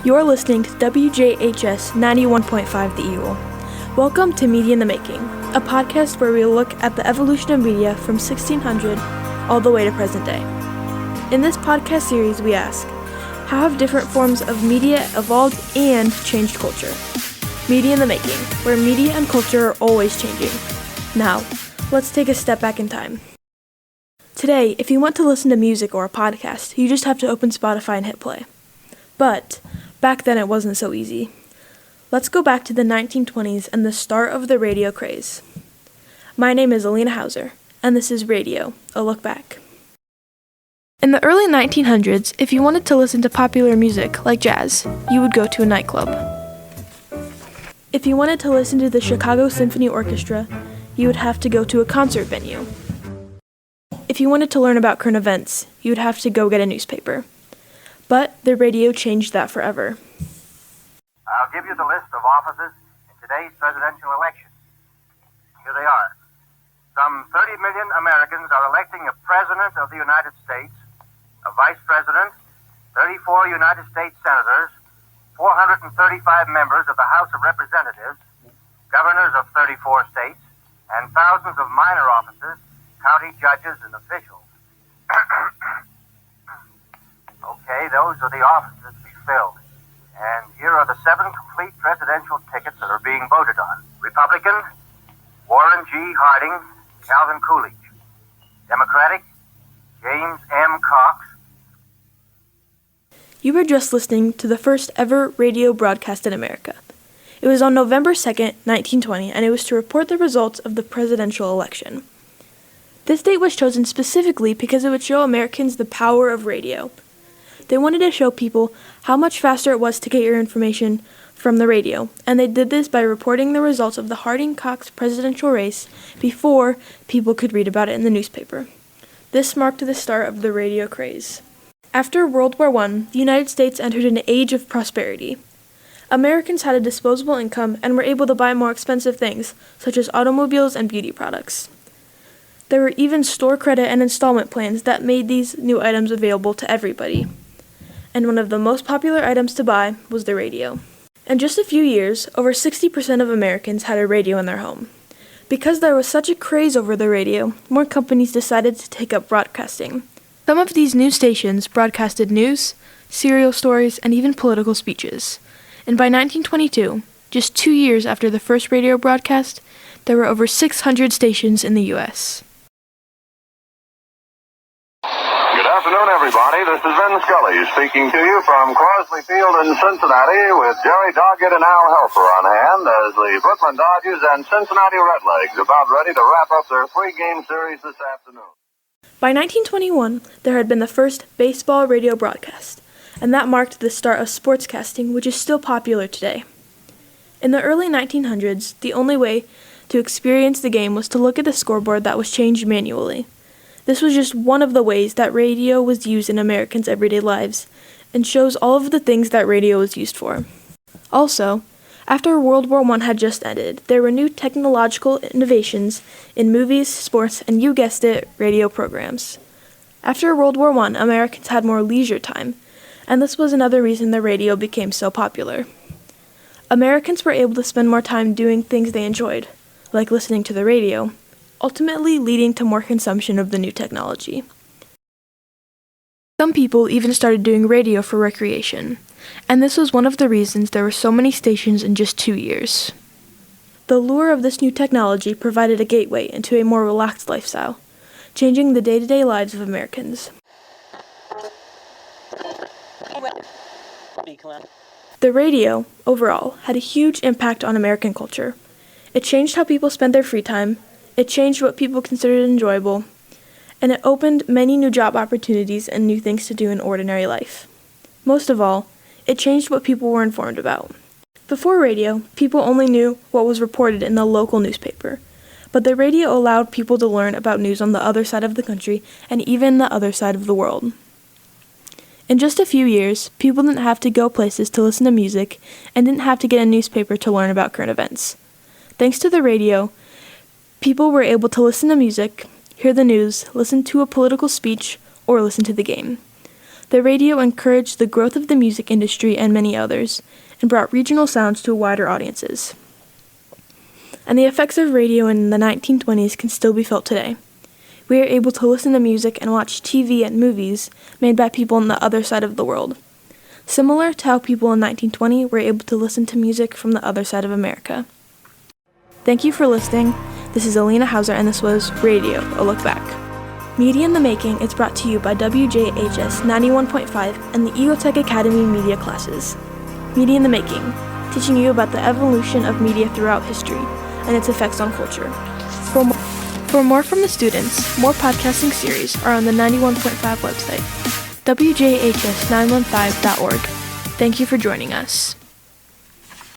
You're listening to WJHS 91.5 The Eagle. Welcome to Media in the Making, a podcast where we look at the evolution of media from 1600 all the way to present day. In this podcast series, we ask, how have different forms of media evolved and changed culture? Media in the Making, where media and culture are always changing. Now, let's take a step back in time. Today, if you want to listen to music or a podcast, you just have to open Spotify and hit play. But back then it wasn't so easy. Let's go back to the 1920s and the start of the radio craze. My name is Alina Hauser, and this is Radio, a look back. In the early 1900s, if you wanted to listen to popular music, like jazz, you would go to a nightclub. If you wanted to listen to the Chicago Symphony Orchestra, you would have to go to a concert venue. If you wanted to learn about current events, you would have to go get a newspaper. But the radio changed that forever. I'll give you the list of offices in today's presidential election. Here they are. Some 30 million Americans are electing a president of the United States, a vice president, 34 United States senators, 435 members of the House of Representatives, governors of 34 states, and thousands of minor offices, county judges, and officials. Okay, those are the offices to be filled. And here are the 7 complete presidential tickets that are being voted on. Republican, Warren G. Harding, Calvin Coolidge. Democratic, James M. Cox. You were just listening to the first ever radio broadcast in America. It was on November 2nd, 1920, and it was to report the results of the presidential election. This date was chosen specifically because it would show Americans the power of radio. They wanted to show people how much faster it was to get your information from the radio, and they did this by reporting the results of the Harding-Cox presidential race before people could read about it in the newspaper. This marked the start of the radio craze. After World War I, the United States entered an age of prosperity. Americans had a disposable income and were able to buy more expensive things, such as automobiles and beauty products. There were even store credit and installment plans that made these new items available to everybody. And one of the most popular items to buy was the radio. In just a few years, over 60% of Americans had a radio in their home. Because there was such a craze over the radio, more companies decided to take up broadcasting. Some of these news stations broadcasted news, serial stories, and even political speeches. And by 1922, just 2 years after the first radio broadcast, there were over 600 stations in the U.S. Good afternoon, everybody. This is Vin Scully speaking to you from Crosley Field in Cincinnati with Jerry Doggett and Al Helfer on hand as the Brooklyn Dodgers and Cincinnati Redlegs about ready to wrap up their 3-game series this afternoon. By 1921, there had been the first baseball radio broadcast, and that marked the start of sportscasting, which is still popular today. In the early 1900s, the only way to experience the game was to look at a scoreboard that was changed manually. This was just one of the ways that radio was used in Americans' everyday lives, and shows all of the things that radio was used for. Also, after World War I had just ended, there were new technological innovations in movies, sports, and you guessed it, radio programs. After World War I, Americans had more leisure time, and this was another reason the radio became so popular. Americans were able to spend more time doing things they enjoyed, like listening to the radio, ultimately leading to more consumption of the new technology. Some people even started doing radio for recreation, and this was one of the reasons there were so many stations in just 2 years. The lure of this new technology provided a gateway into a more relaxed lifestyle, changing the day-to-day lives of Americans. The radio, overall, had a huge impact on American culture. It changed how people spent their free time, it changed what people considered enjoyable, and it opened many new job opportunities and new things to do in ordinary life. Most of all, it changed what people were informed about. Before radio, people only knew what was reported in the local newspaper, but the radio allowed people to learn about news on the other side of the country and even the other side of the world. In just a few years, people didn't have to go places to listen to music and didn't have to get a newspaper to learn about current events. Thanks to the radio, people were able to listen to music, hear the news, listen to a political speech, or listen to the game. The radio encouraged the growth of the music industry and many others, and brought regional sounds to wider audiences. And the effects of radio in the 1920s can still be felt today. We are able to listen to music and watch TV and movies made by people on the other side of the world, similar to how people in 1920 were able to listen to music from the other side of America. Thank you for listening. This is Alina Hauser, and this was Radio, A Look Back. Media in the Making is brought to you by WJHS 91.5 and the EagleTech Academy media classes. Media in the Making, teaching you about the evolution of media throughout history and its effects on culture. For more from the students, more podcasting series are on the 91.5 website, wjhs915.org. Thank you for joining us.